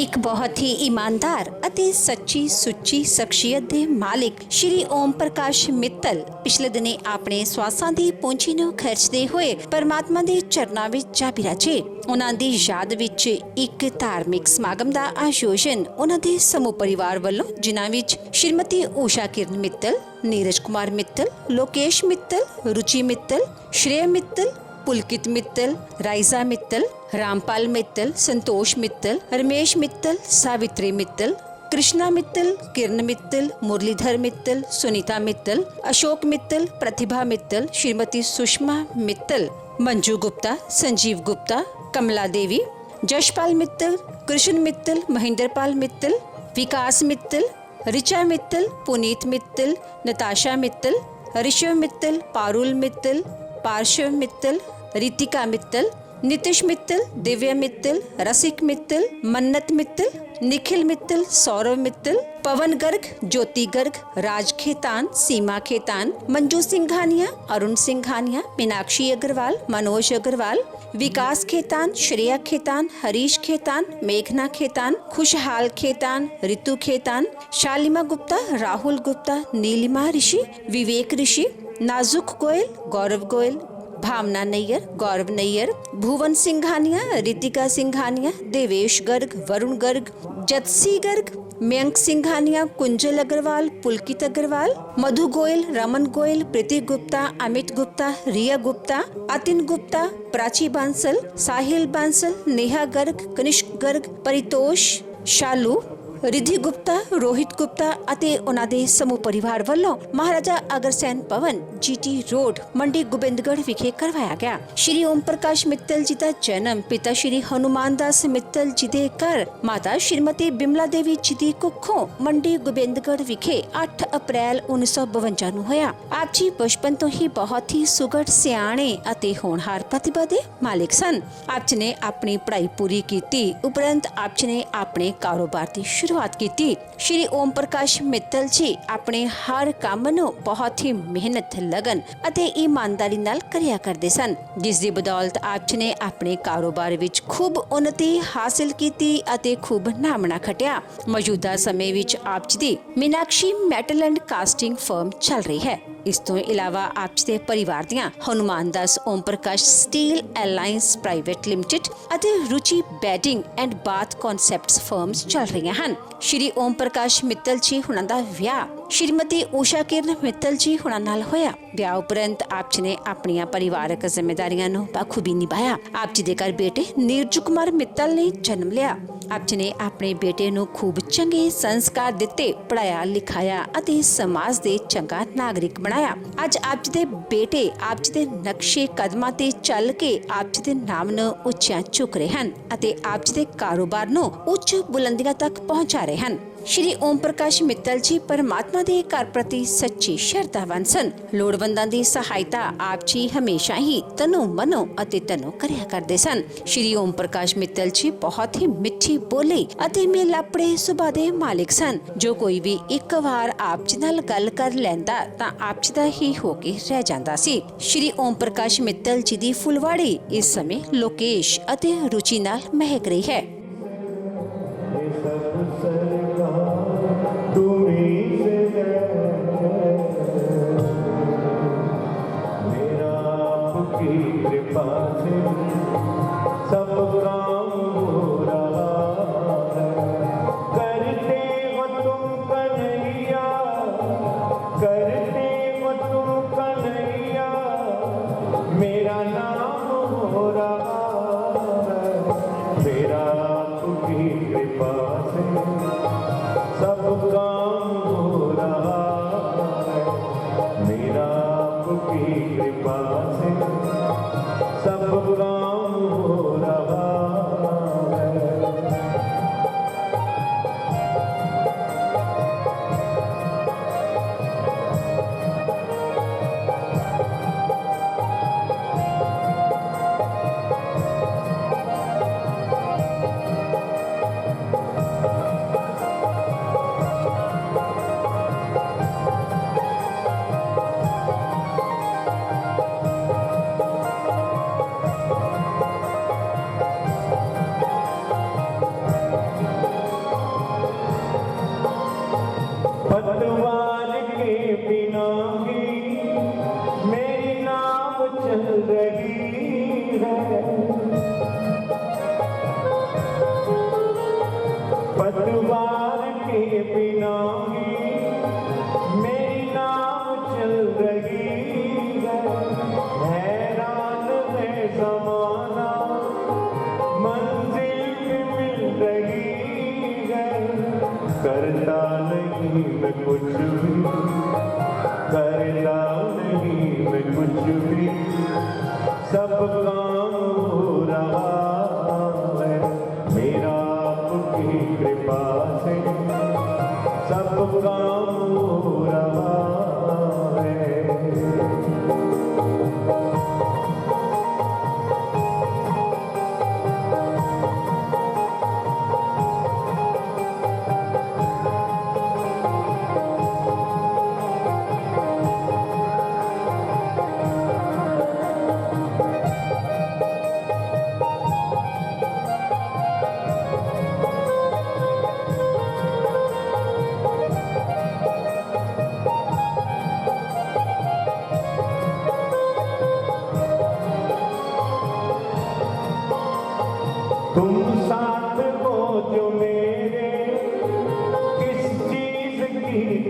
एक बहुत ही ईमानदार ਅਤੇ ਸੱਚੀ ਸੁੱਚੀ ਸ਼ਖਸੀਅਤ ਦੇ ਮਾਲਿਕ ਸ਼੍ਰੀ ਓਮ ਪ੍ਰਕਾਸ਼ ਮਿੱਤਲ ਪਿਛਲੇ ਦਿਨੀ ਆਪਣੇ ਸਵਾਸਾਂ ਦੀ ਪੂੰਜੀ ਨੂੰ ਖਰਚਦੇ ਹੋਏ ਪਰਮਾਤਮਾ ਦੇ ਚਰਨਾਂ ਵਿੱਚ ਜਾ ਬਿਰਾਜੇ। ਉਹਨਾਂ ਦੀ ਯਾਦ ਵਿੱਚ ਇੱਕ ਧਾਰਮਿਕ ਸਮਾਗਮ ਦਾ ਆਯੋਜਨ ਉਹਨਾਂ ਦੇ ਸਮੂਹ ਪਰਿਵਾਰ ਵੱਲੋਂ, ਜਿਨ੍ਹਾਂ ਵਿੱਚ ਸ਼੍ਰੀਮਤੀ ਊਸ਼ਾ ਕਿਰਨ ਮਿੱਤਲ, नीरज कुमार मित्तल, लोकेश मित्तल, रुचि मित्तल, श्रेय मित्तल, पुलकित मित्तल, राइजा मित्तल, रामपाल मित्तल, संतोष मित्तल, रमेश मित्तल, सावित्री मित्तल, कृष्णा मित्तल, किरण मित्तल, मुरलीधर मित्तल, सुनीता मित्तल, अशोक मित्तल, प्रतिभा मित्तल, श्रीमती सुषमा मित्तल, मंजू गुप्ता, संजीव गुप्ता, कमला देवी, जशपाल मित्तल, कृष्ण मित्तल, महेंद्रपाल मित्तल, विकास मित्तल, ऋचा मित्तल, पुनीत मित्तल, नताशा मित्तल, ऋषभ मित्तल, पारुल मित्तल, पार्श्व मित्तल, रितिका मित्तल, नितिश मित्तल, दिव्या मित्तल, रसिक मित्तल, मन्नत मित्तल, निखिल मित्तल, सौरव मित्तल, पवन गर्ग, ज्योति गर्ग, राज खेतान, सीमा खेतान, मंजू सिंघानिया, अरुण सिंघानिया, मीनाक्षी अग्रवाल, मनोज अग्रवाल, विकास खेतान, श्रेया खेतान, हरीश खेतान, मेघना खेतान, खुशहाल खेतान, ऋतु खेतान, शालिमा गुप्ता, राहुल गुप्ता, नीलिमा ऋषि, विवेक ऋषि, नाजुक गोयल, गौरव गोयल, भावना नैयर, गौरव नैयर, भुवन सिंघानिया, रितिका सिंघानिया, देवेश गर्ग, वरुण गर्ग, जत्सी गर्ग, मयंक सिंघानिया, कुंजल अग्रवाल, पुलकित अग्रवाल, मधु गोयल, रमन गोयल, प्रीति गुप्ता, अमित गुप्ता, रिया गुप्ता, अतिन गुप्ता, प्राची बांसल, साहिल बांसल, नेहा गर्ग, कनिष्क गर्ग, परितोष, शालू, रिधि गुप्ता, रोहित गुप्ता ਅਤੇ ਉਹਨਾਂ ਦੇ ਸਮੂਹ ਪਰਿਵਾਰ ਵੱਲੋਂ ਮਹਾਰਾਜਾ ਅਗਰਸੈਨ ਭਵਨ GT ਰੋਡ ਮੰਡੀ ਗੋਬਿੰਦਗੜ੍ਹ ਵਿਖੇ ਕਰਵਾਇਆ ਗਿਆ। ਸ਼੍ਰੀ ਓਮ ਪ੍ਰਕਾਸ਼ ਮਿੱਤਲ ਜੀ ਦਾ ਜਨਮ ਪਿਤਾ ਸ਼੍ਰੀ ਹਨੂਮਾਨ ਦਾਸ ਮਿੱਤਲ ਜੀ ਦੇ ਘਰ ਮਾਤਾ ਸ਼੍ਰੀਮਤੀ ਬਿਮਲਾ ਦੇਵੀ ਜੀ ਦੀ ਕੁੱਖੋਂ ਮੰਡੀ ਗੋਬਿੰਦਗੜ੍ਹ ਵਿਖੇ 8 ਅਪ੍ਰੈਲ 1952 ਨੂੰ ਹੋਇਆ। ਆਪ ਜੀ ਬਚਪਨ ਤੋਂ ਹੀ ਬਹੁਤ ਹੀ ਸੁਘੜ, ਸਿਆਣੇ ਅਤੇ ਹੋਣਹਾਰ ਪ੍ਰਤਿਭਾ ਦੇ ਮਾਲਿਕ ਸਨ। ਆਪ ਜੀ ਨੇ ਆਪਣੀ ਪੜ੍ਹਾਈ ਪੂਰੀ ਕੀਤੀ ਉਪਰੰਤ ਆਪ ਜੀ ਨੇ ਆਪਣੇ ਕਾਰੋਬਾਰ ਦੀ शुरुआत की। श्री ओम प्रकाश मित्तल जी अपने हर काम ਨੂੰ बहुत ही मेहनत, लगन ਅਤੇ ईमानदारी ਨਾਲ ਕਰਿਆ ਕਰਦੇ ਸਨ, ਜਿਸ ਦੀ ਬਦੌਲਤ ਆਪ ਜੀ ਨੇ ਆਪਣੇ ਕਾਰੋਬਾਰ ਵਿੱਚ ਖੂਬ ਉન્નਤੀ ਹਾਸਲ ਕੀਤੀ ਅਤੇ ਖੂਬ ਨਾਮਣਾ ਖਟਿਆ। ਮੌਜੂਦਾ ਸਮੇਂ ਵਿੱਚ ਆਪ ਜੀ ਦੀ Meenakshi metal and casting firm ਚੱਲ ਰਹੀ ਹੈ। ਇਸ ਤੋਂ ਇਲਾਵਾ ਆਪ ਜੀ ਦੇ ਪਰਿਵਾਰ ਦੀਆਂ Hanuman Das Om Prakash steel alliance private limited ਅਤੇ Ruchi bedding and bath concepts firms ਚੱਲ ਰਹੀਆਂ ਹਨ। ਸ਼੍ਰੀ ਓਮ ਪ੍ਰਕਾਸ਼ ਮਿੱਤਲ ਜੀ ਹੁਣਾਂ ਦਾ ਵਿਆਹ श्रीमती ਊਸ਼ਾ ਕਿਰਨ ਮਿੱਤਲ ਜੀ ਹੁਣਾਂ ਨਾਲ ਹੋਇਆ। ਵਿਆਹ ਉਪਰੰਤ ਆਪ ਜੀ ਨੇ ਆਪਣੀਆਂ ਪਰਿਵਾਰਕ ਜ਼ਿੰਮੇਵਾਰੀਆਂ ਨੂੰ ਬਖੂਬੀ ਨਿਭਾਇਆ। ਆਪ ਜੀ ਦੇ ਘਰ ਬੇਟੇ ਨੀਰਜ ਕੁਮਾਰ ਮਿੱਤਲ ਨੇ ਜਨਮ ਲਿਆ। ਆਪ ਜੀ ਨੇ ਆਪਣੇ ਬੇਟੇ ਨੂੰ ਖੂਬ ਚੰਗੇ ਸੰਸਕਾਰ ਦਿੱਤੇ, ਪੜਾਇਆ ਲਿਖਾਇਆ ਅਤੇ ਸਮਾਜ ਦੇ ਚੰਗਾ ਨਾਗਰਿਕ ਬਣਾਇਆ। ਅੱਜ ਆਪ ਜੀ ਦੇ ਬੇਟੇ ਆਪ ਜੀ ਦੇ ਨਕਸ਼ੇ ਕਦਮਾਂ ਤੇ ਚੱਲ ਕੇ ਆਪ ਜੀ ਦੇ ਨਾਮ ਨੂੰ ਉੱਚਾ ਚੁੱਕ ਰਹੇ ਹਨ ਅਤੇ ਆਪ ਜੀ ਦੇ ਕਾਰੋਬਾਰ ਨੂੰ ਉੱਚ ਬੁਲੰਦੀਆਂ ਤੱਕ ਪਹੁੰਚਾ ਰਹੇ ਹਨ। श्री ओम प्रकाश मित्तल जी परमात्मा ਦੇ ਘਰ ਪ੍ਰਤੀ ਸੱਚੀ ਸ਼ਰਧਾਵਾਨ ਸਨ। ਲੋੜਵੰਦਾਂ ਦੀ ਸਹਾਇਤਾ ਆਪ ਜੀ ਹਮੇਸ਼ਾ ਹੀ ਤਨੋਂ ਮਨੋਂ ਅਤੇ ਤਨੋਂ ਕਰਿਆ ਕਰਦੇ ਸਨ। ਸ਼੍ਰੀ ਓਮ ਪ੍ਰਕਾਸ਼ ਮਿੱਤਲ ਜੀ ਬਹੁਤ ਹੀ ਮਿੱਠੀ ਬੋਲੀ ਅਤੇ ਮੇਲਾਪੜੇ ਸੁਭਾਅ ਦੇ ਮਾਲਿਕ ਸਨ। ਜੋ ਕੋਈ ਵੀ ਇੱਕ ਵਾਰ ਆਪ ਜੀ ਨਾਲ ਗੱਲ ਕਰ ਲੈਂਦਾ ਤਾਂ ਆਪ ਜੀ ਦਾ ਹੀ ਹੋ ਕੇ ਰਹਿ ਜਾਂਦਾ ਸੀ। ਸ਼੍ਰੀ ਓਮ ਪ੍ਰਕਾਸ਼ ਮਿੱਤਲ ਜੀ ਦੀ ਫੁਲਵਾੜੀ ਇਸ ਸਮੇਂ ਲੋਕੇਸ਼ ਅਤੇ ਰੁਚੀ ਨਾਲ ਮਹਿਕ ਰਹੀ ਹੈ।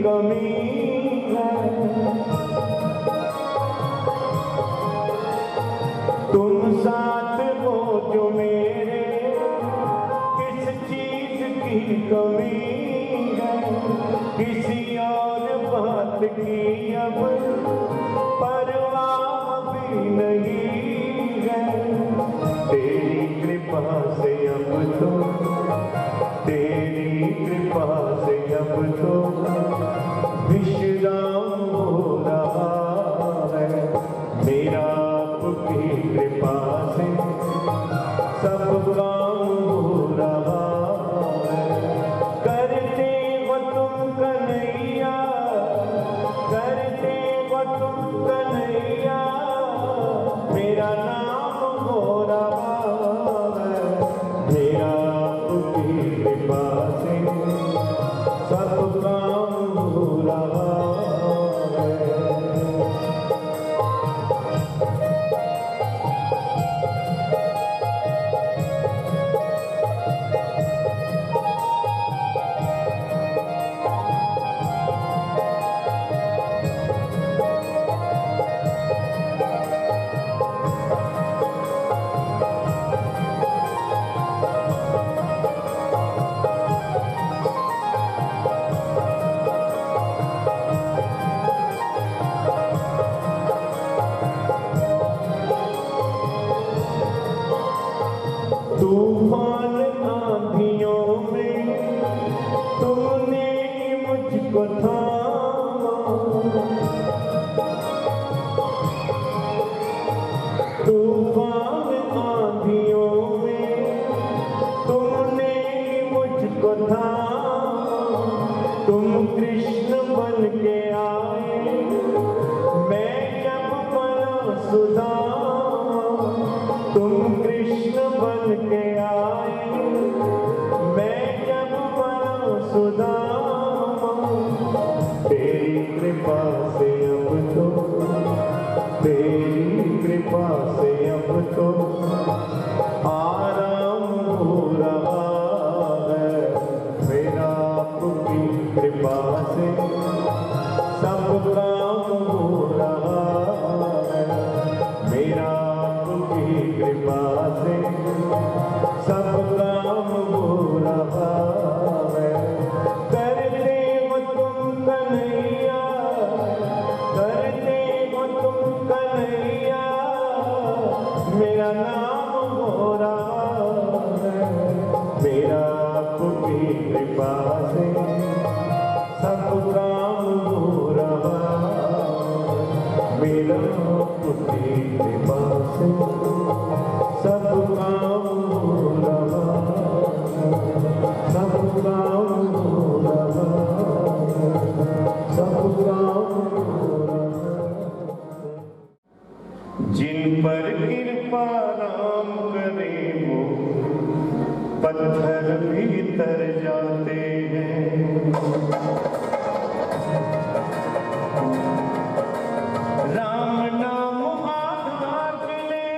कमी है। तुम साथ हो जो मेरे, किस चीज की कमी है। किसी और बात की अब परवाह भी नहीं है। तेरी कृपा से अब तो, तेरी कृपा से अब तो विश्राम हो रहा है मेरा। आपकी कृपा से सब काम हो रहा है। करते हो तुम कन्हैया, करते हो तुम कन्हैया, मेरा नाम हो रहा है मेरा। आपकी कृपा से सब काम हो रहा है। तूफान आंधियों में तुमने मुझको थामा। तूफान आंधियों में तुमने मुझको थामा। तुम कृष्ण बन के आए, मैं जब बना सुदामा। तुम कृष्ण बन के आए, मैं जब बना सुदामा। तेरी कृपा से अब तो, तेरी कृपा से अब तो आराम हो रहा है मेरा। आपकी कृपा से सब काम हो रहा है मेरा। आपकी कृपा से सब काम हो रहा है। करते हो तुम कन्हैया, करते हो तुम कन्हैया, मेरा नाम हो रहा है मेरा। आपकी कृपा से सब काम हो रहा है मेरा। आपकी कृपा से सब काम हो रहा है, सब काम हो रहा है, सब काम हो रहा है। जिन पर कृपा राम करे वो पत्थर भी तर जाते हैं। राम नाम आधार ले,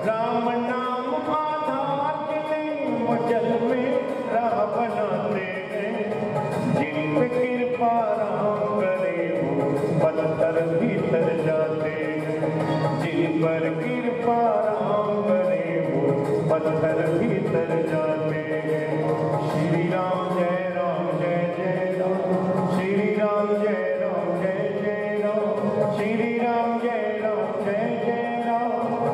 राम नाम आधार ले, वो जल में राह बनाते हैं। जिन पे कृपा राम करे वो पत्थर भी तर जाते हैं। जिन पर कृपा राम करे वो पत्थर भी तर जाते हैं। श्री राम जय राम जय जय राम, श्री राम जय राम जय जय राम, श्री राम जय राम जय जय राम,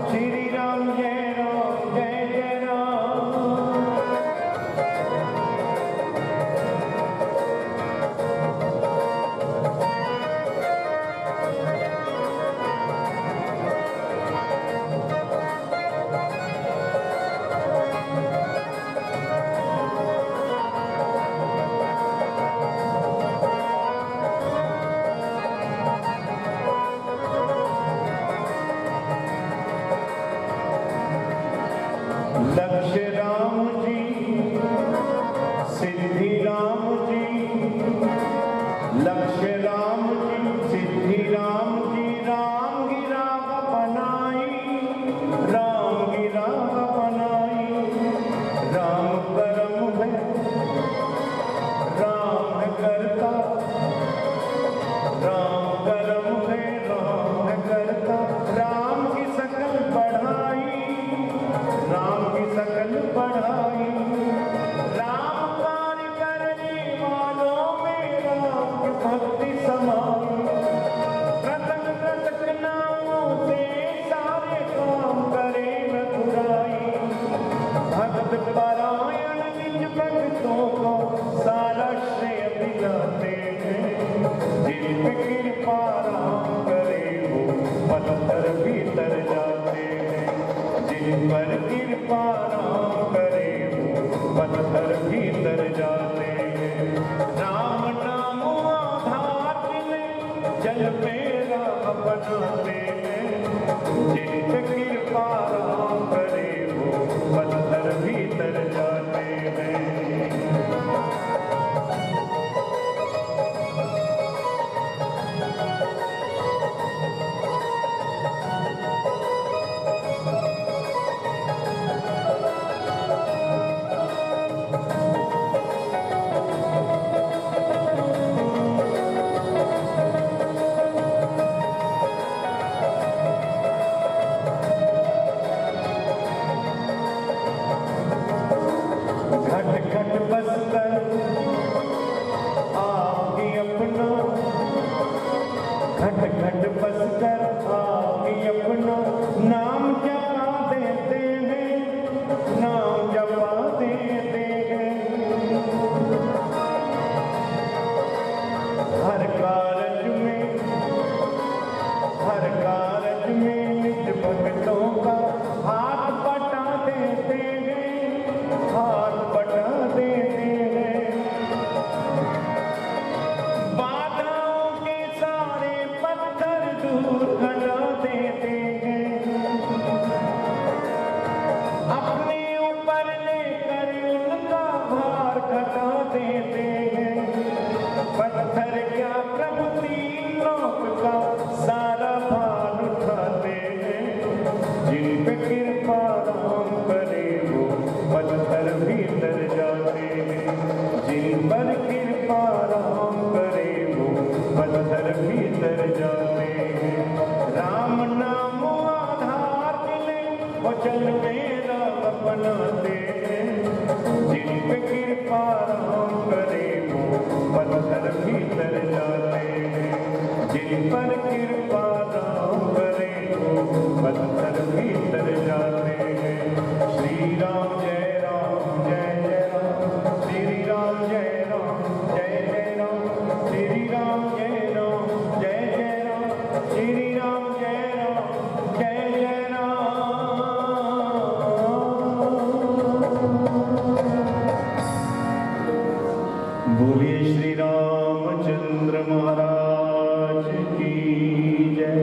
श्री राम जय राम जय जय राम। लक्ष्य राम जी, सिद्धि राम जी, लक्ष्य राम जी, सिद्धि राम जी। राम गिरा बनाई, राम गिरा बनाई, राम करा जल में राह बनाते हैं, जिन पे कृपा राम करे वो पत्थर भी तर जाते हैं। घट घट बस कर आप ही अपना, घट घट बस कर आप ही अपना नाम जपा देते हैं, नाम जपा देते हैं। हर कारज में निज भक्तों का हाथ बटा देते हैं, हाथ बटा देते हैं। बाधाओं के सारे पत्थर दूर हटा देते हैं, अपने ऊपर लेकर उनका भार घटा देते हैं। पत्थर क्या प्रभु तीन लोक का सारा भार उठाते हैं, जिन पे कृपा राम करे वो पत्थर भी तर जाते हैं, जिन पर कृपा राम करे वो पत्थर भी तर जाते हैं। राम नाम आधार मिले वो जल में राह बनाते हैं, जिन पे कृपा राम करे वो पत्थर भी तर जाते हैं, जिन पर कृपा राम करे वो पत्थर भी तर जाते हैं। श्री राम जय राम जय जय राम, श्री राम जय राम जय जय राम, श्री राम जय राम जय जय राम, श्री राम जय राम जय जय राम। बोलिए श्री रामचंद्र महाराज की जय।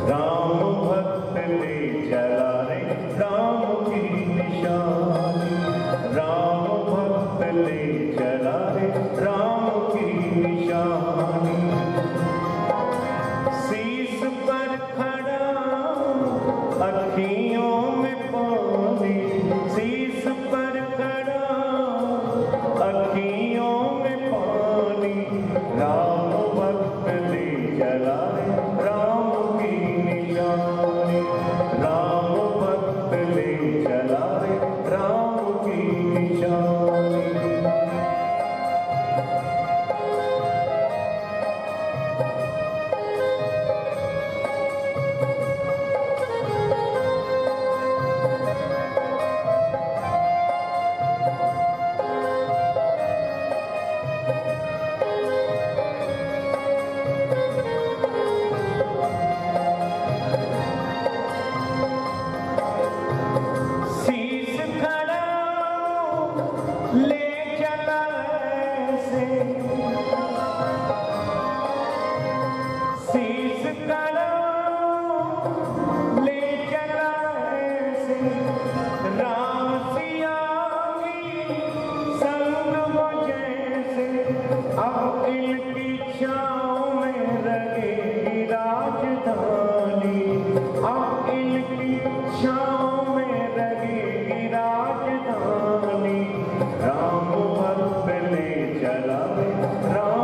राम भक्त ले चला रे राम की निशानी, राम भक्त ले चला रे राम की निशानी। शीश पर खड़ा अखियों में पानी, शीश पर खड़ा अखियों में पानी। राम भक्त ले चला रे राम की निशानी, राम भक्त ले चला रे राम की निशानी। शीश खड़ा ले चला ऐसे, शीश खड़ा ले चला ऐसे। राम सिया की संग वो जैसे, अब इनकी छाँव में रहेगी राजधानी, अब इनकी छाँव में रहेगी राजधानी। राम भक्त ले चला रे राम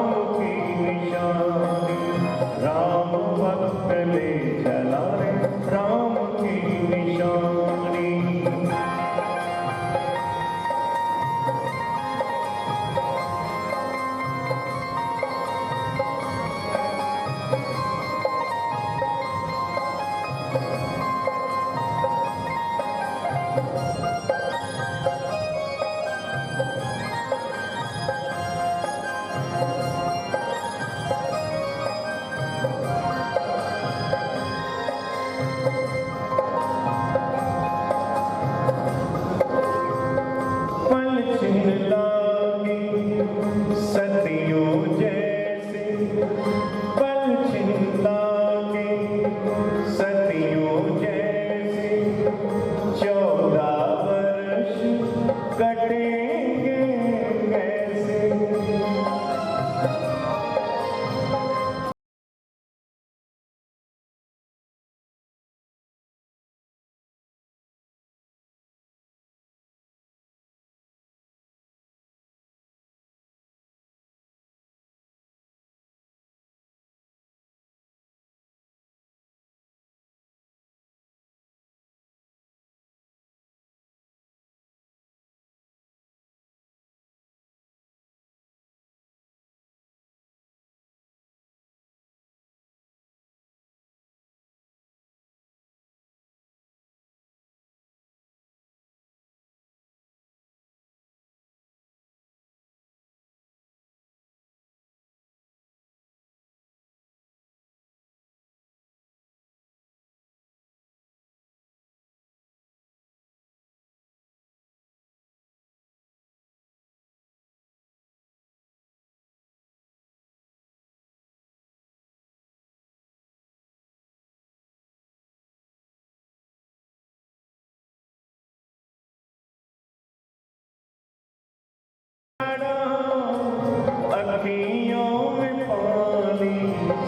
अखियों में पानी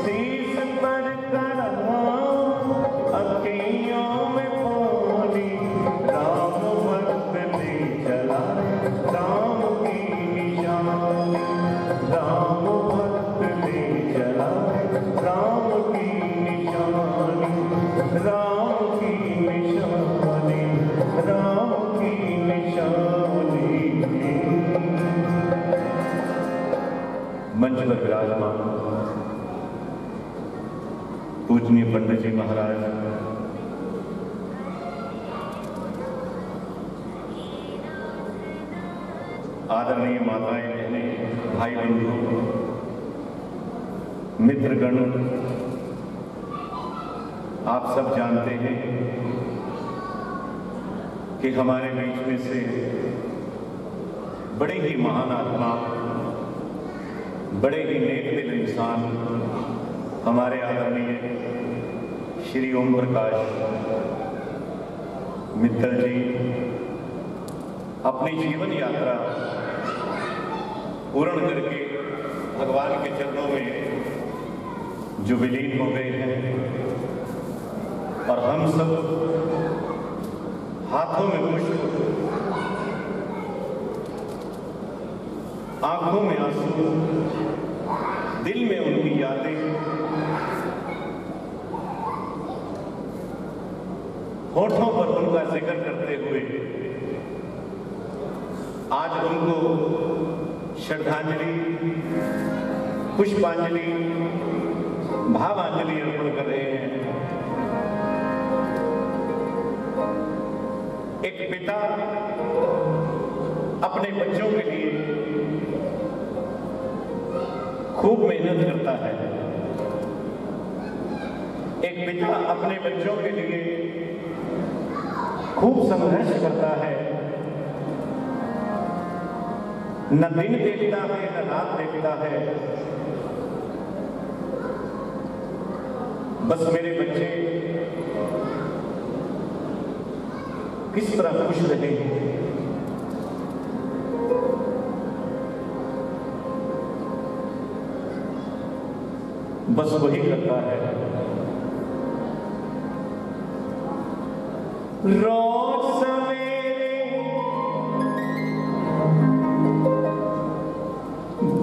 शीश पर खड़ा, अखियों में पानी राम भक्त ले चला, राम की निशानी, राम भक्त ले चला, राम की निशानी, राम की निशानी, राम की निशानी। मंच पर विराजमान पूजनीय पंडित जी महाराज, आदरणीय माताएं बहनें, भाई बंधु, मित्रगण, आप सब जानते हैं कि हमारे बीच में से बड़े ही महान आत्मा, बड़े ही नेक दिल इंसान हमारे आदरणीय श्री ओम प्रकाश मित्तल जी अपनी जीवन यात्रा पूर्ण करके भगवान के चरणों में जो विलीन हो गए हैं, और हम सब हाथों में पुष्प, आंखों में आंसू, दिल में उनकी यादें, होठों पर उनका जिक्र करते हुए आज उनको श्रद्धांजलि, पुष्पांजलि, भावांजलि अर्पण कर रहे हैं। एक पिता अपने बच्चों के लिए खूब मेहनत करता है, एक पिता अपने बच्चों के लिए खूब संघर्ष करता है, न दिन देखता है न रात देखता है, बस मेरे बच्चे किस तरह खुश रहे, बस वही करता है। रोज सवेरे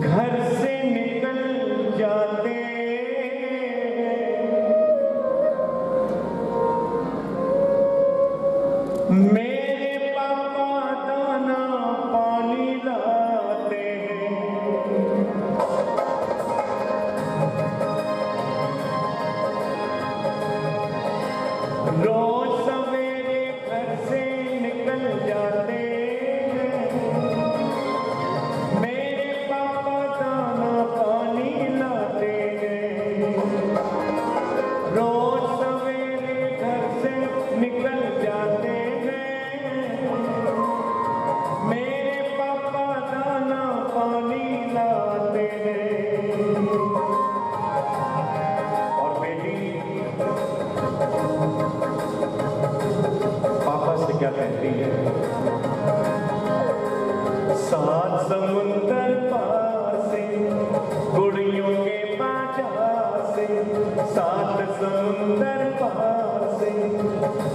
घर से निकल जाते, मेरे पापा दाना पानी लाते हैं, रोज सवेरे घर से निकल जाते हैं, मेरे पापा दाना पानी लाते हैं, रोज सवेरे घर से निकल जाते हैं, मेरे पापा दाना पानी लाते हैं। और बेटी पापा से क्या कहती है? सात समुंदर पार से गुड़ियों के बाजार से, सात समुंदर पार से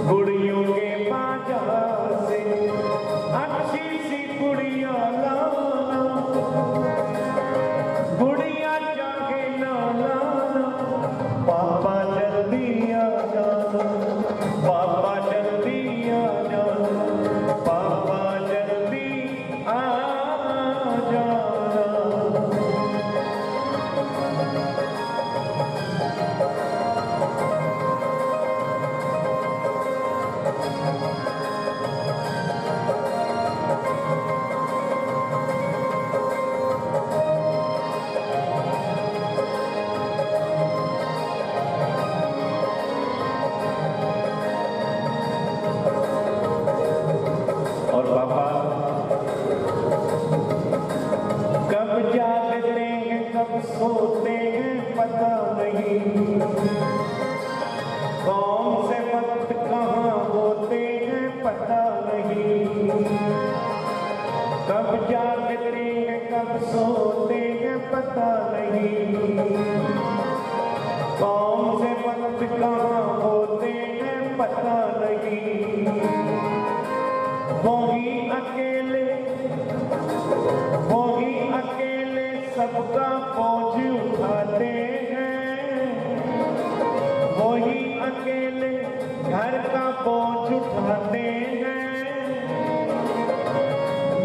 गुड़ियों के बाजार से, अच्छी सी गुड़िया लाना, गुड़िया जाके ना लाना, पापा जल्दी आ जाना, पापा जल्दी आ जाना, पापा जल्दी आ जाना। और पापा कब जागते हैं कब सोते हैं पता नहीं, कौन से वक्त कहाँ होते हैं पता नहीं, कब जागते हैं कब सोते हैं पता नहीं, कौन से वक्त कहाँ होते हैं पता नहीं। वही अकेले सबका बोझ उठाते हैं, वही अकेले घर का बोझ उठाते हैं।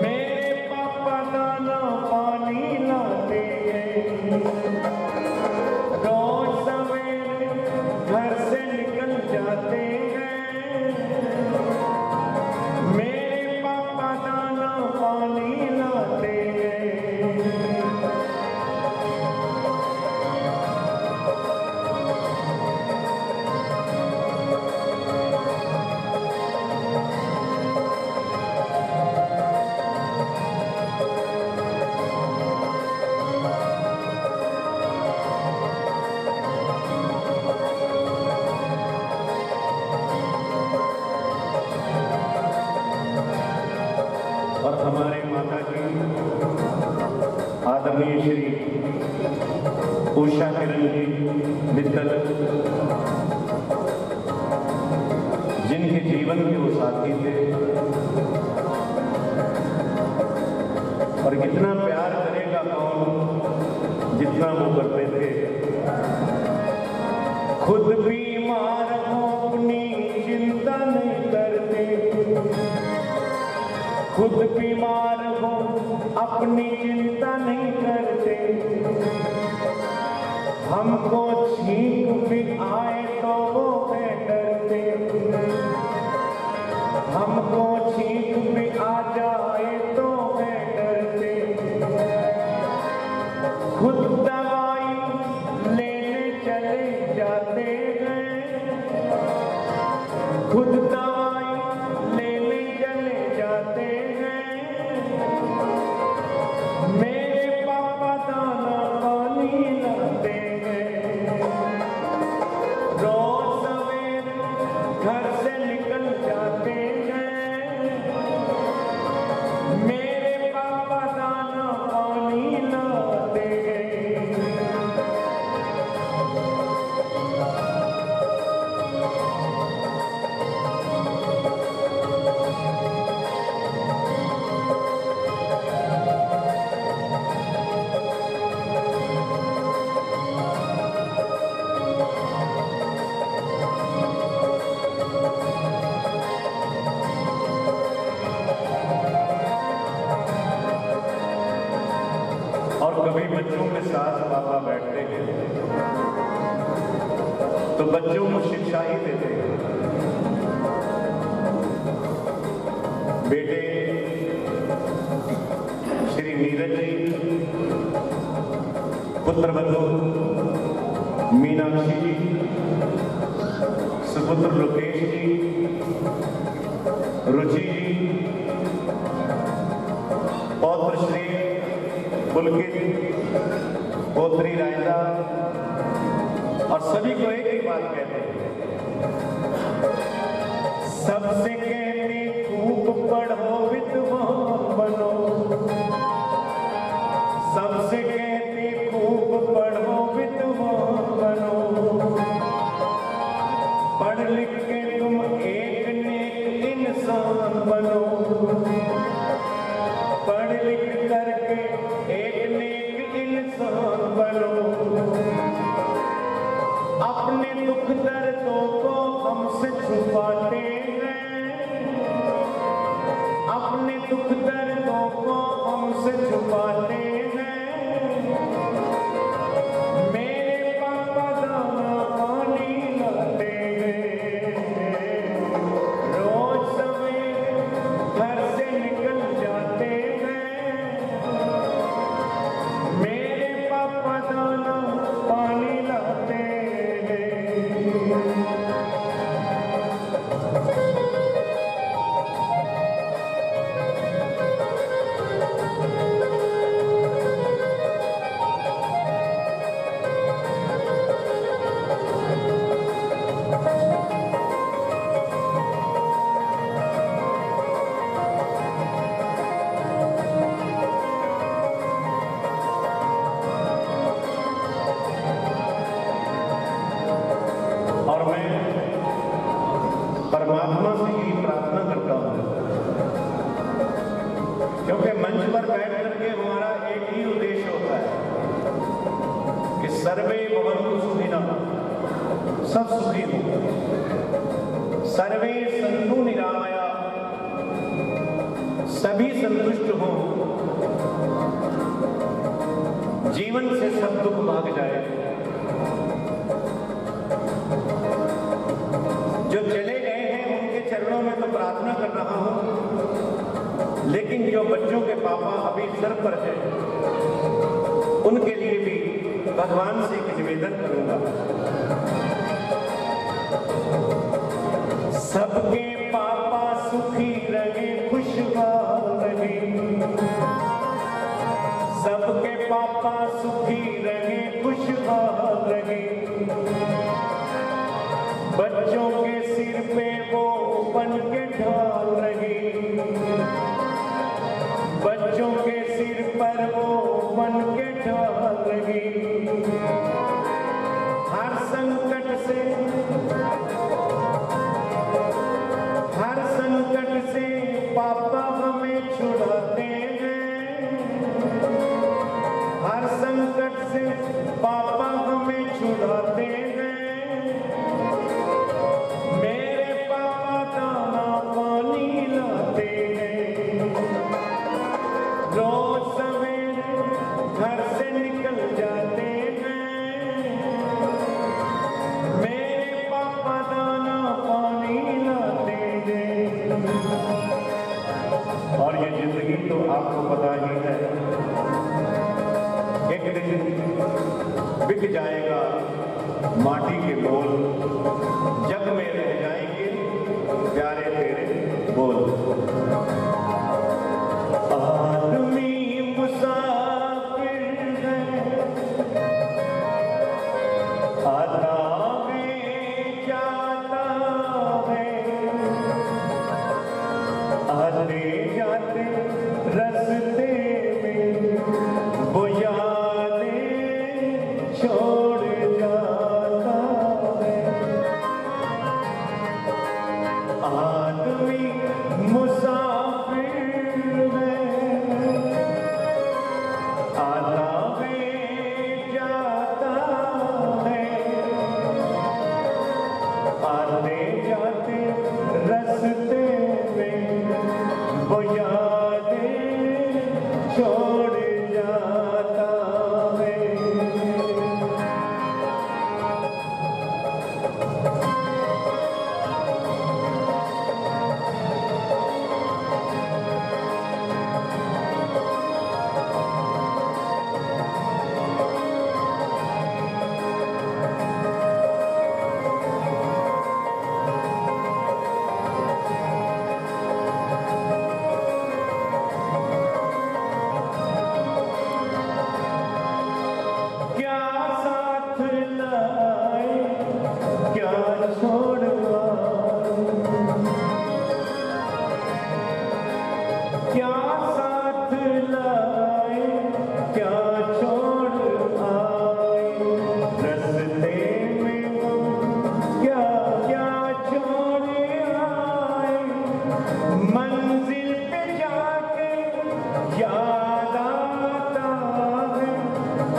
मेरे पापा दाना पानी लाते हैं, रोज सवेरे घर से निकल जाते हैं। मेरे पापा दाना पानी लाते हैं। और हमारे माता जी आदरणीय श्री उषा किरण जी मित्तल, जिनके जीवन के वो साथी थे और कितना प्यार करेगा कौन जितना वो करते थे। खुद बीमार हो अपनी चिंता नहीं करते, खुद बीमार हो अपनी चिंता नहीं करते। हमको छींक भी आए तो वो है डरते, हमको छींक भी आ जाए तो है डरते। खुद दवाई लेने चले जाते हैं, खुद दवाई लेने चले जाते हैं। मेरे पापा दाना पानी लाते हैं, रोज सवेरे घर से निकल जाते हैं। मेरे पापा दाना पानी लाते हैं। और कभी बच्चों के साथ पापा बैठते हैं तो बच्चों को शिक्षा ही देते हैं। बेटे श्री नीरज जी, पुत्र बंधु मीनाक्षी जी, सुपुत्र लोकेश जी, रुचि जी, पौत्र श्री पुलकित, पोत्री रायदा, और सभी को एक ही बात कहते हैं, सबसे कहते खूब पढ़ो विद्वान बनो, सबसे कहते खूब पढ़ो विद्वान बनो। पढ़ लिख के तुम एक नेक इंसान बनो, पढ़ लिख करके एक नेक इंसान बनो। अपने दुख दर्दों को हमसे छुपाते हैं, अपने दुख दर्दों सर्वे भवन्तु सुखिनः, सब सुखी हो। सर्वे सन्तु निरामया, सभी संतुष्ट हो। जीवन से सब दुख भाग जाए। जो चले गए हैं उनके चरणों में तो प्रार्थना कर रहा हूं, लेकिन जो बच्चों के पापा अभी सर पर है उनके लिए भी भगवान से एक निवेदन करूंगा। सबके पापा सुखी रहे, खुशहाल रहे। सबके पापा सुखी रहे, खुशहाल रहे। बच्चों के सिर पे वो बन के ढाल रहे। बच्चों के सिर पर वो बन के ढाल रहे। हर संकट से पापा हमें छुड़ाते हैं। हर संकट से पापा हमें छुड़ाते हैं। मेरे पापा दाना पानी लाते हैं। रोज सवेरे घर से निकल जाते हैं। मेरे पापा दाना पानी लाते हैं। और ये जिंदगी तो आपको पता ही है, एक दिन बिक जाएगा माटी के मोल, जग में रह जाएंगे प्यारे तेरे बोल। आदमी मुसाफिर है, आता में जाता है। आते जाते रस्ते में वो यादें छोड़ जाता है। आदमी मुसाफिर है, आता है जाता है। आते जाते रस्ते में वो यादें छोड़ जाता है। क्या साथ लाए, क्या छोड़ आए। क्या साथ लाए, क्या छोड़ आए। रस्ते में क्या क्या छोड़ आए। मंजिल पे जाके याद आता है।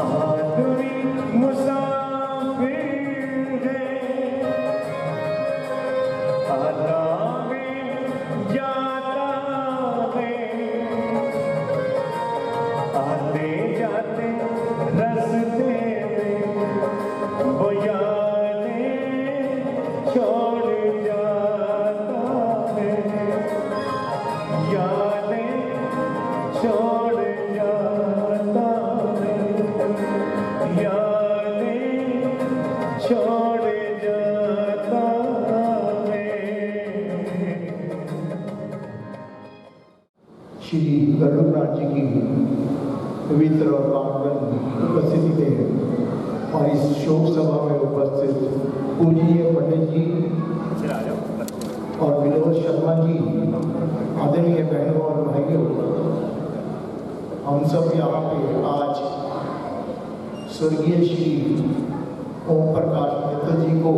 आदमी मुसाफिर है, आता है जाता है। आते जाते रस्ते में वो यादें छोड़ जाता है। यादें छोड़ जाता है। यादें छोड़ जाता है। श्री गरुड़नाथ जी की पवित्र और पावन उपस्थिति में और इस शोक सभा में उपस्थित पूजनीय पंडित जी और विनोद शर्मा जी, आदरणीय बहनों और भाइयों, हम सब यहाँ पे आज स्वर्गीय श्री ओम प्रकाश मित्तल जी को,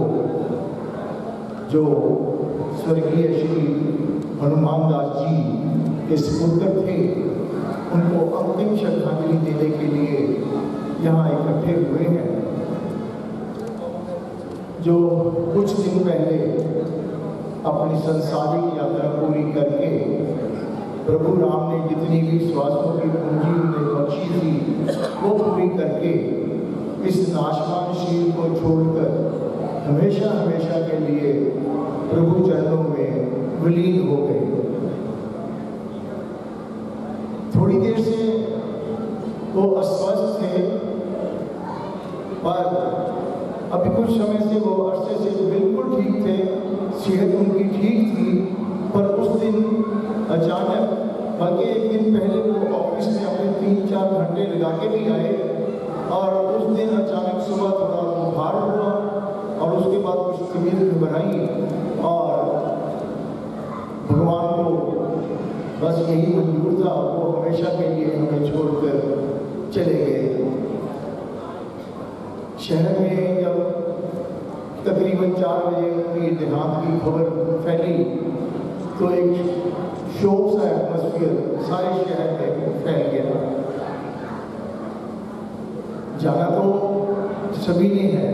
जो स्वर्गीय श्री हनुमान दास जी के सुपुत्र थे, उनको अंतिम श्रद्धांजलि देने के लिए यहाँ इकट्ठे हुए हैं। कुछ दिन पहले अपनी संसारिक यात्रा पूरी करके प्रभु राम ने जितनी भी श्वासों की पूंजी उन्हें बख्शी थी वो पूरी करके इस नाशवान शरीर को छोड़कर हमेशा हमेशा के लिए प्रभु चरणों में विलीन हो गए। थोड़ी देर से वो अस्वस्थ थे, पर अभी कुछ समय से वो अरसे से बिल्कुल ठीक थे, सेहत उनकी ठीक थी। पर उस दिन अचानक, बल्कि एक दिन पहले वो ऑफिस में अपने 3-4 घंटे लगा के भी आए, और उस दिन अचानक सुबह थोड़ा बुखार हुआ और उसके बाद कुछ तबीयत घबराई, और भगवान को बस यही मंजूर था, वो हमेशा के लिए हमें छोड़कर चले गए। शहर में जब तकरीबन 4 बजे उनकी देहांत की खबर फैली तो एक शोक सा एटमॉस्फेयर सारे शहर में फैल गया। जाना तो सभी ने है,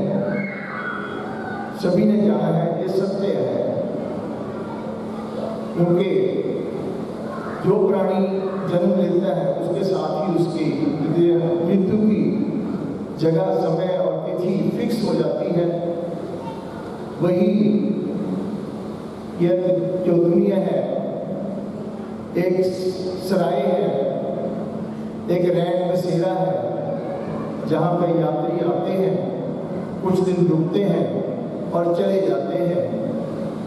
सभी ने जाना है, ये सत्य है, क्योंकि जो प्राणी जन्म लेता है उसके साथ ही उसकी मृत्यु की जगह, समय और तिथि फिक्स हो जाती है। वही यह जो दुनिया है एक सराय है, एक रैन बसेरा है, जहाँ पर यात्री आते हैं, कुछ दिन रुकते हैं और चले जाते हैं।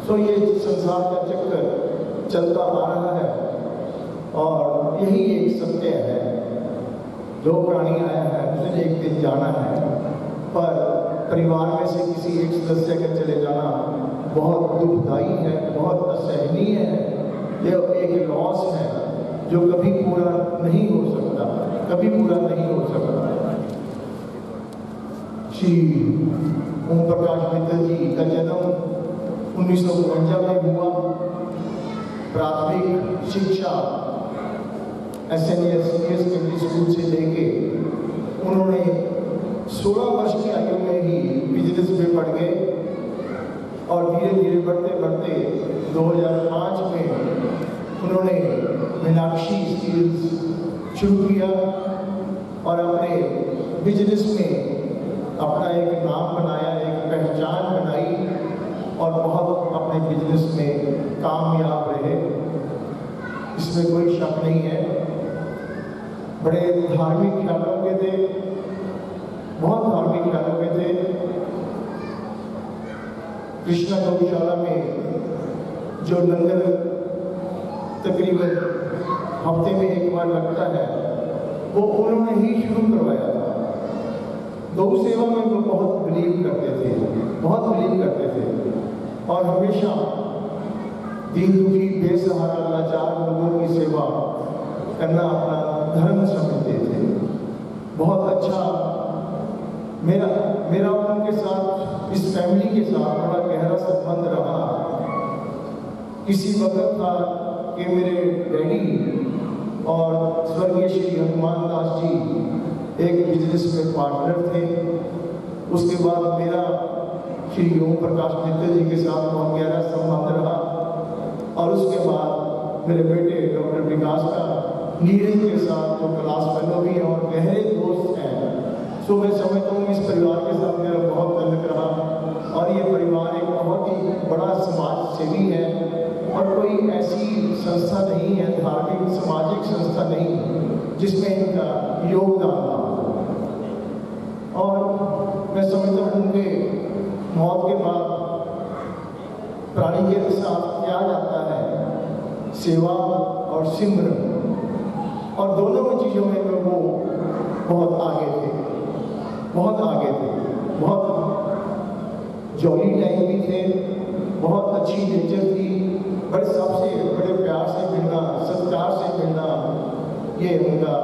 सो ये संसार का चक्कर चलता आ रहा है, और यही एक सत्य है। जो प्राणी आया है उसे एक दिन जाना है, पर परिवार में से किसी एक सदस्य का चले जाना बहुत दुखदाई है, बहुत असहनीय है। यह एक लॉस है जो कभी पूरा नहीं हो सकता, कभी पूरा नहीं हो सकता। श्री ओम प्रकाश मित्तल जी का जन्म 1952 में हुआ। प्राथमिक शिक्षा SNES सेकेंडरी स्कूल से लेके उन्होंने 16 वर्ष की आयु में ही बिजनेस में पढ़ गए, और धीरे धीरे बढ़ते बढ़ते 2005 में उन्होंने मीनाक्षी स्टील्स शुरू किया और अपने बिजनेस में अपना एक नाम बनाया, एक पहचान बनाई, और बहुत अपने बिजनेस में कामयाब रहे, इसमें कोई शक नहीं है। बड़े धार्मिक ख्यालों के थे, बहुत धार्मिक ख्यालों के थे। कृष्णा गौशाला में जो लंगर तकरीबन हफ्ते में एक बार लगता है, वो उन्होंने ही शुरू करवाया था। गौ सेवा में वो बहुत बिलीव करते थे, बहुत बिलीव करते थे, और हमेशा दीन दुखी बेसहारा लाचार लोगों की सेवा करना अपना धर्म समझते थे। बहुत अच्छा मेरा उनके साथ, इस फैमिली के साथ बड़ा गहरा संबंध रहा। किसी वक्त था कि मेरे डैडी और स्वर्गीय श्री हनुमान दास जी एक बिजनेस में पार्टनर थे। उसके बाद मेरा श्री ओम प्रकाश मित्तल जी के साथ बहुत गहरा संबंध रहा, और उसके बाद मेरे बेटे डॉक्टर विकास का नीरज के साथ जो क्लास फेलो भी हैं और गहरे दोस्त हैं। सो मैं समझता हूँ इस परिवार के साथ मेरा बहुत ताल्लुक रहा, और ये परिवार एक बहुत ही बड़ा समाज सेवी है, और कोई ऐसी संस्था नहीं है, धार्मिक सामाजिक संस्था नहीं जिसमें इनका योगदान ना हो। और मैं समझता हूँ कि मौत के बाद प्राणी के साथ क्या जाता है, सेवा और सिमरन, और दोनों चीज़ों में वो बहुत आगे थे, बहुत आगे थे, बहुत जॉली टाइम भी थे, बहुत अच्छी नेचर थी, बड़े सबसे बड़े प्यार से मिलना, सत्कार से मिलना, ये उनका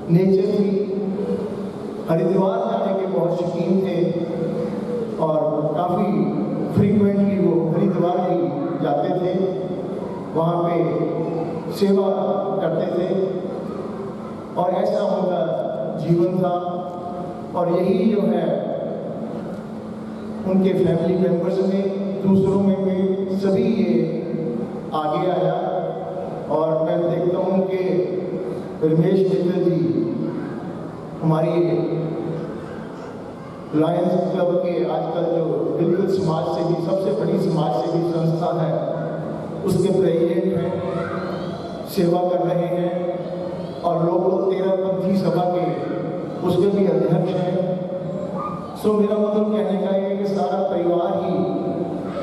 नेचर थी। हरिद्वार जाने के बहुत शौकीन थे, और काफ़ी फ्रीक्वेंटली वो हरिद्वार भी जाते थे, वहाँ पे सेवा करते थे, और ऐसा उनका जीवन था। और यही जो है उनके फैमिली मेम्बर्स में, दूसरों में भी सभी ये आगे आया। और मैं देखता हूँ कि रमेश मित्तल जी हमारी लायंस क्लब के आजकल जो बिल्कुल समाज सेवी, सबसे बड़ी समाज सेवी संस्था है, उसके प्रेसिडेंट हैं, सेवा कर रहे हैं। और लोग 13पंथी सभा के उसके भी अध्यक्ष हैं। सो मेरा मतलब कहने का ये है कि सारा परिवार ही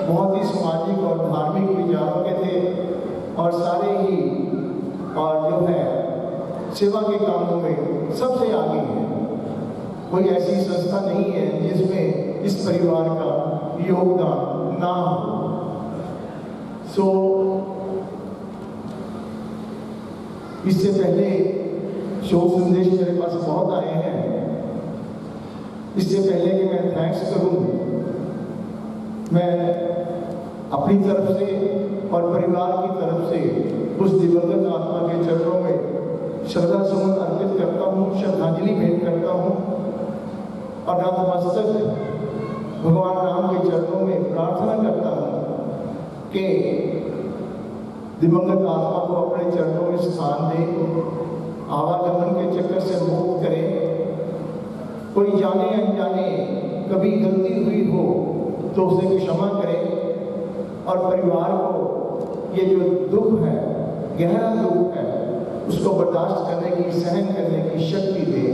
बहुत ही सामाजिक और धार्मिक विचारों के थे और सारे ही और जो है सेवा के कामों में सबसे आगे हैं। कोई ऐसी संस्था नहीं है जिसमें इस परिवार का योगदान ना हो। सो इससे पहले शोक संदेश मेरे पास बहुत आए हैं। इससे पहले कि मैं थैंक्स करूं, मैं अपनी तरफ से और परिवार की तरफ से उस दिवंगत आत्मा के चरणों में श्रद्धा सुमन अर्पित करता हूं, श्रद्धांजलि भेंट करता हूं और नतमस्तक भगवान राम के चरणों में प्रार्थना करता हूं कि दिवंगत आत्मा को अपने चरणों में स्थान दे, आवागमन के चक्कर से मुक्त करे। कोई जाने अनजाने कभी गलती हुई हो तो उसे क्षमा करे और परिवार को ये जो दुख है, गहरा दुख है, उसको बर्दाश्त करने की, सहन करने की शक्ति दे।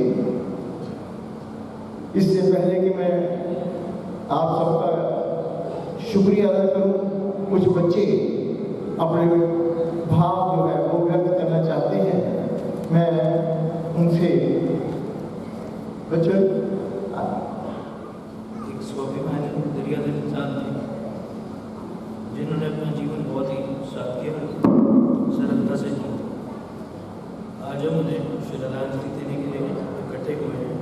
इससे पहले कि मैं आप सबका शुक्रिया अदा करूं, कुछ बच्चे अपने भाव जो है वो व्यक्त करना चाहते हैं। मैं उनसे बच्चों एक स्वाभिमानी दरियादिल इंसान थे जिन्होंने अपना जीवन बहुत ही सादगी और सरलता से जिया। आज हम उन्हें श्रद्धांजलि देने के लिए इकट्ठे हुए हैं।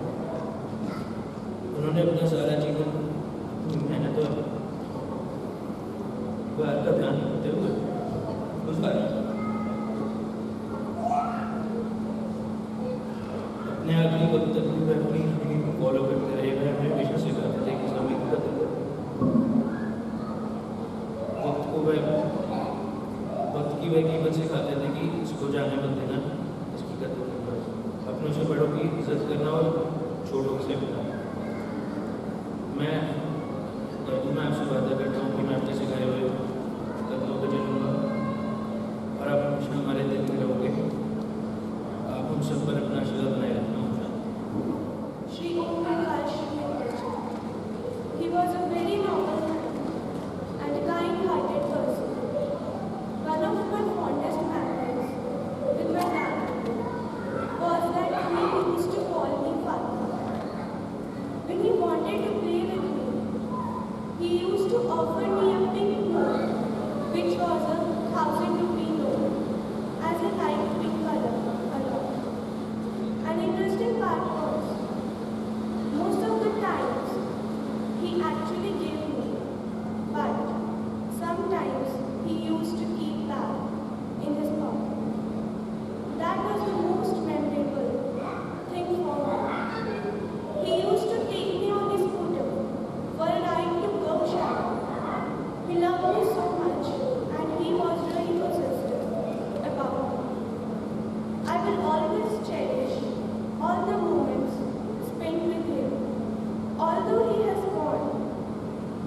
उन्होंने अपना सारा जीवन अपनी मेहनत और व्यवहार का ध्यान रखते हुए अपने आखिरी वक्त तक भी अपनी ड्रीम को फॉलो करते रहे। वह हमें हमेशा सिखाते थे कि समय की कदर करो। वक्त की वह कीमत सिखाते थे कि इसको जाने मत देना, इसकी कदर करना, अपनों से बड़ों की इज्जत करना और छोटों से मिलना। मैं आपसे वादा करता हूँ कि मैं आपके सिखाए हुए कदमों पर चलूँगा और आप हमेशा हमारे दिल में रहोगे। आप हम सब पर अपना आशीर्वाद बनाए रखना। Sri Om Prakash Mittal. He was a very noble and a kind-hearted person. One of my fondest memories with my dad was that he used to call me Father. When he wanted to play with me, he used to offer me a pink note, which was a 1,000 rupee note, as a light pink color a lot. An interesting part was, most of the times he actually gave me, but sometimes he used to keep back in his pocket. That was the most memorable thing for me. He used to take me on his scooter for a ride to Gaushal. He loved me so much and he was really possessive about me. I will always cherish all the moments spent with him. Although he has gone,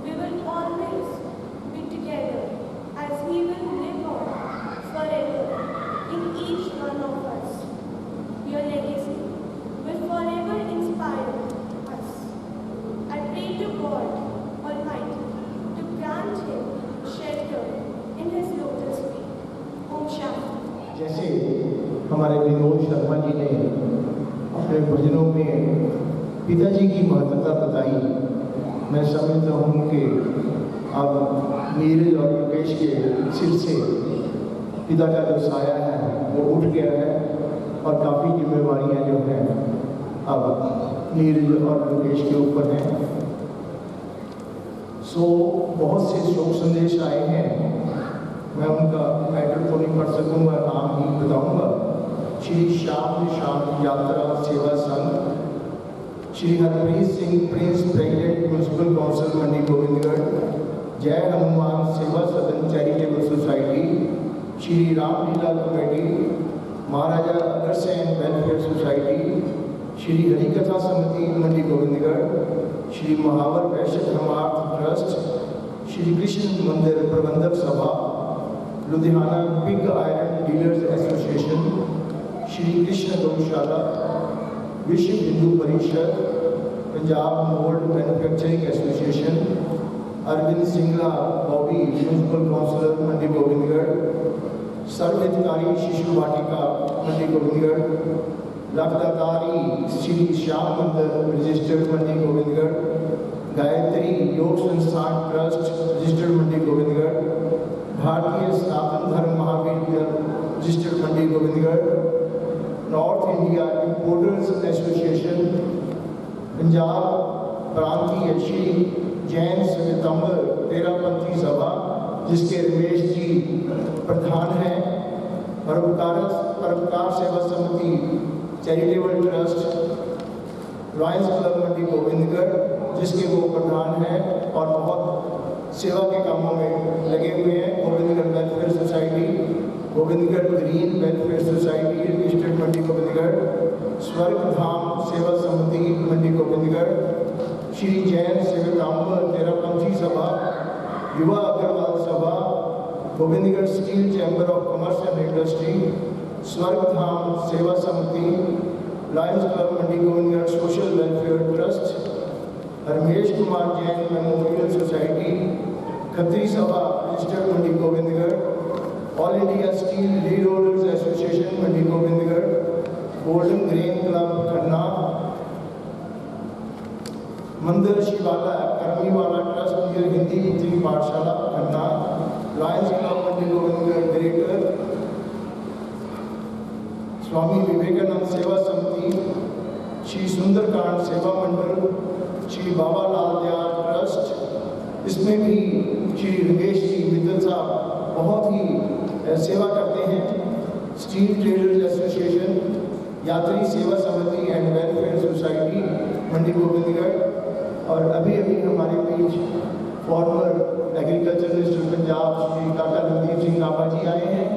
we will always be together as he will live on forever in each one of us. Your legacy will forever inspire us. I pray to God Almighty to grant him shelter in his lotus feet. Om Shanti. जैसे हमारे विनोद शर्मा जी ने अपने भजनों में पिताजी की महत्वता बताई, मैं समझता हूँ कि अब नीरज और योगेश के सिर से पिता का जो साया है वो उठ गया है और काफ़ी जिम्मेवारियाँ जो हैं अब नीरज और योगेश के ऊपर हैं। सो बहुत से शोक संदेश आए हैं, मैं उनका टाइटल तो नहीं पढ़ सकूँगा, नाम ही बताऊँगा। श्री श्याम निशान यात्रा सेवा संघ Shri Harpreet Singh Prince president municipal council Mandi Gobindgarh, जय हनुमान सेवा सदन charitable society, Shri Ramlila committee, Maharaja Agrasen welfare society, Shri हरिकथा समिति मंडी गोविंदगढ़, श्री महावर वैश्य धर्मार्थ ट्रस्ट, श्री कृष्ण मंदिर प्रबंधक सभा, Ludhiana pig iron dealers association, Shri Krishna गौशाला, Vishwa Hindu Parishad, Punjab mould manufacturing association, Arvind Singla Bobby municipal councillor Mandi Gobindgarh, सर्वहितकारी शिशु वाटिका मंडी गोविंदगढ़, लाभदातारी श्री श्याम मंदिर रजिस्टर्ड मंडी गोविंदगढ़, गायत्री योग संस्थान ट्रस्ट रजिस्टर्ड मंडी गोविंदगढ़, भारतीय सनातन धर्म Mahavir registered Mandi Gobindgarh, North India importers association, Punjab प्रांतीय श्री जैन श्वेतांबर तेरापंथी सभा जिसके रमेश जी प्रधान हैं, परोपकार सेवा समिति charitable trust, Royals club Mandi Govindgarh जिसके वो प्रधान हैं और बहुत सेवा के कामों में लगे हुए हैं, Gobindgarh welfare society, Gobindgarh green welfare society registered Mandi Gobindgarh, स्वर्ग धाम सेवा समिति मंडी गोविंदगढ़, श्री जैन श्वेतांबर तेरापंथी सभा, युवा अग्रवाल सभा, Gobindgarh steel chamber of commerce and industry, स्वर्ग धाम सेवा समिति, Lions Club Mandi Gobindgarh social welfare trust, Ramesh Kumar Jain memorial society, Khatri सभा registered Mandi Gobindgarh, all India steel lead holders association Mandi Gobindgarh, golden grain club Khanna, मंदिर शिवाला करमीवाला ट्रस्ट नियर हिंदी पुत्री पाठशाला Khanna, Lions Club Mandi Gobindgarh greater, Swami Vivekananda सेवा समिति, श्री सुंदरकांड सेवा मंडल, श्री बाबा लाल दयाल ट्रस्ट, इसमें भी श्री रमेश जी मित्तल साहब बहुत ही सेवा करते हैं, स्टील ट्रेडर्स एसोसिएशन, यात्री सेवा समिति and welfare society Mandi Gobindgarh, और अभी अभी हमारे बीच former agriculture minister Punjab Shri Kaka Randeep Singh Nabha जी आए हैं।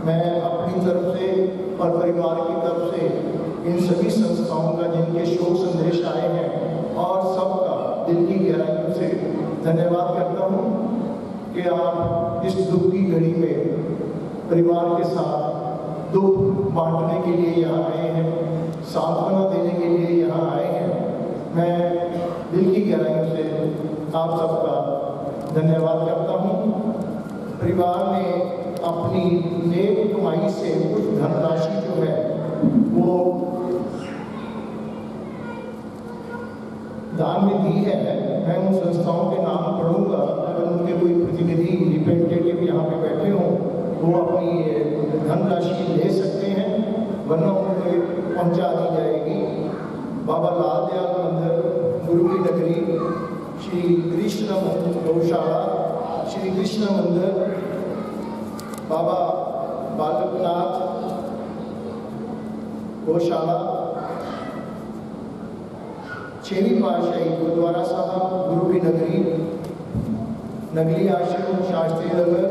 मैं अपनी तरफ से और परिवार की तरफ से इन सभी संस्थाओं का जिनके शोक संदेश आए हैं और सबका दिल की गहराइयों से धन्यवाद करता हूँ कि आप इस दुख की घड़ी में परिवार के साथ दुख बांटने के लिए यहाँ आए हैं, सांत्वना देने के लिए यहाँ आए हैं। मैं दिल की गहराइयों से आप सबका धन्यवाद करता हूँ। परिवार ने अपनी नेक कमाई से कुछ धनराशि जो है वो दान में दी है। मैं उन संस्थाओं के नाम पढ़ूंगा, अगर उनके कोई प्रतिनिधि रिप्रेजेंटेटिव यहाँ पे बैठे हों वो अपनी धनराशि ले सकते हैं, वरना उनको पहुँचा दी जाएगी। बाबा लाल दयाल मंदिर, गुरु की नगरी, श्री कृष्ण गौशाला, श्री कृष्ण मंदिर, बाबा बालकनाथ गौशाला, छेवीं पातशाही गुरुद्वारा साहब, गुरु की नगरी, नगली आश्रम शास्त्री नगर,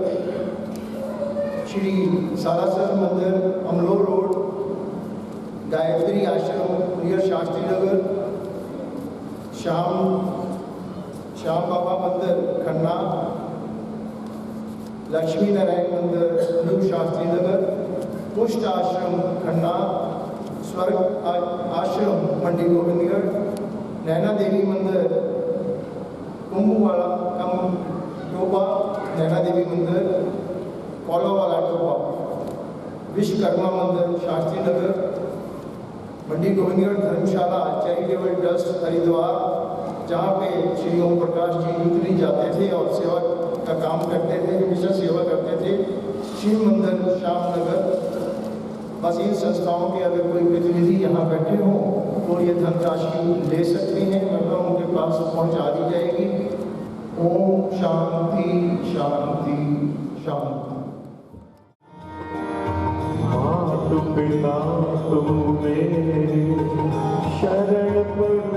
श्री सालासर मंदिर अमलोर रोड, गायत्री आश्रम नियर शास्त्री नगर, श्याम बाबा मंदिर खन्ना, लक्ष्मी नारायण मंदिर न्यू शास्त्री नगर, पुष्ट आश्रम खन्ना, स्वर्ग आश्रम मंडी गोविंदगढ़, नैना देवी मंदिर कुंभवाला कम टोबा, नैना देवी मंदिर कौलावाला टोबा, विश्वकर्मा मंदिर शास्त्री नगर, मंडी गोविंदगढ़ धर्मशाला चैरिटेबल ट्रस्ट हरिद्वार, जहाँ पे श्री ओम प्रकाश जी यूथली जाते थे और सेवा का काम करते थे, हमेशा सेवा करते थे, शिव मंदिर श्यामनगर। बस इन संस्थाओं के अगर कोई प्रतिनिधि यहाँ बैठे हों तो ये धनराशि ले सकते हैं, वरना उनके पास पहुँचा दी जाएगी। ओम शांति शांति शांति। मात पिता तुम मेरे शरण पर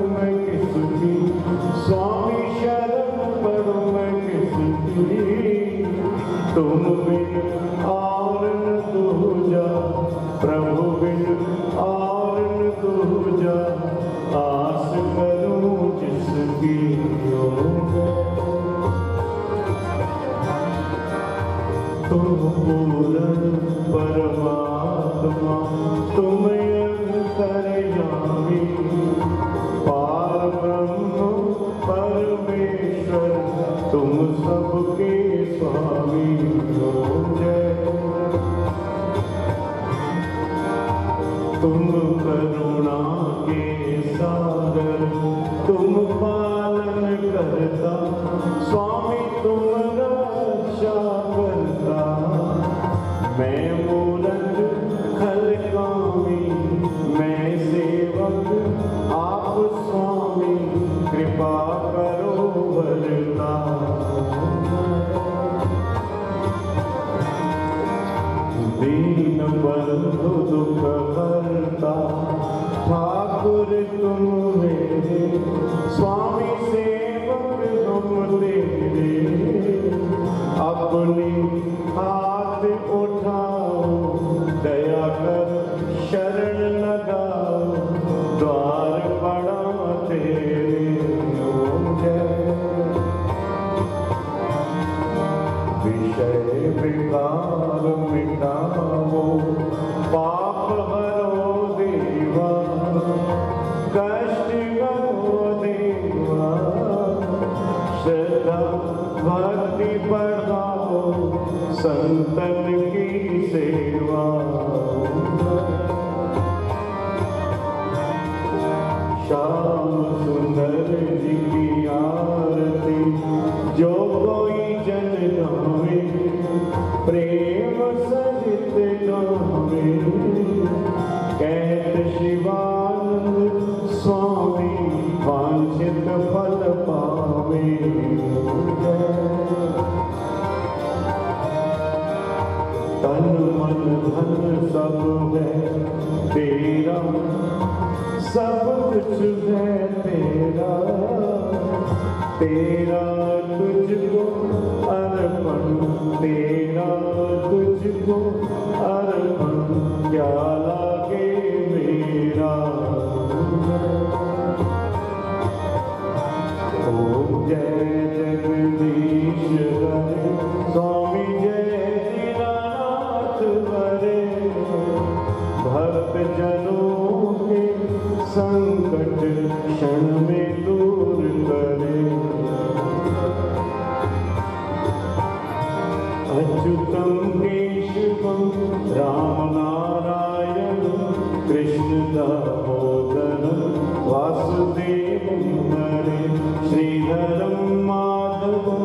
ठाकुर तुम मेरे, स्वामी सेवक हम तेरे, अपने हाथ उठाओ, दया कर शरण लगाओ, द्वार बड़ा तेरे। ओम जय। विषय विकार मिटाओ, पाप हरो देवा, कष्ट हरो देवा, श्रद्धा भक्ति बढ़ाओ, संतन की सेवा। श्याम सुंदर जी की आरती, जो कोई जन गावे, प्रेम सहित गावे, कहत शिवानंद स्वामी, वांछित फल पावे। तन मन धन सब है तेरा, सब कुछ है तेरा, तेरा तुझको अर्पण, तेरा तुझको अर्पण, क्या लागे मेरा। ओम जय जगदीश हरे, स्वामी जय दीनानाथ हरे, भक्त जनों के संकट क्षण में दूर करे। अच्युतम केशवम राम नारायण, कृष्ण दामोदरम वासुदेवम हरे, श्रीधरम माधवम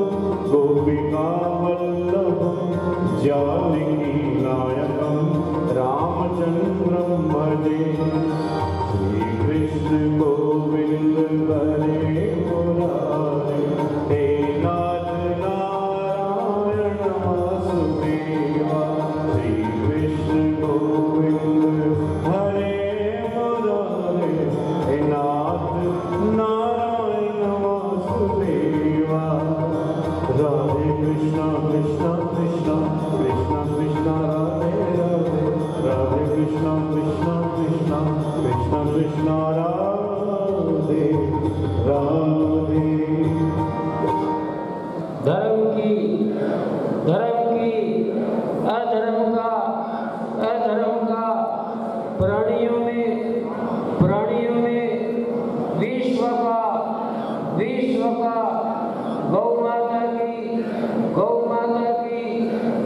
गोपिका वल्लभम, जानकी नायकम रामचंद्रम भजे। श्री कृष्ण गोविंद हरे मुरारे, हे नाथ नारायण वासुदेवा। श्री कृष्ण गोविंद हरे मुरारे, हे नाथ नारायण वासुदेवा। राधे कृष्णा कृष्णा कृष्णा, कृष्णा कृष्णा राधे राधे, राधे कृष्णा कृष्णा कृष्णा, कृष्णा कृष्णा राधे राधे। धर्म की अधर्म का प्राणियों में विश्व का गौ माता की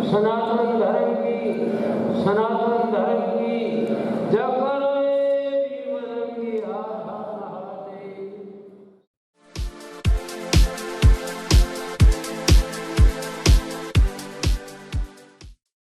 सनातन धर्म की सनातन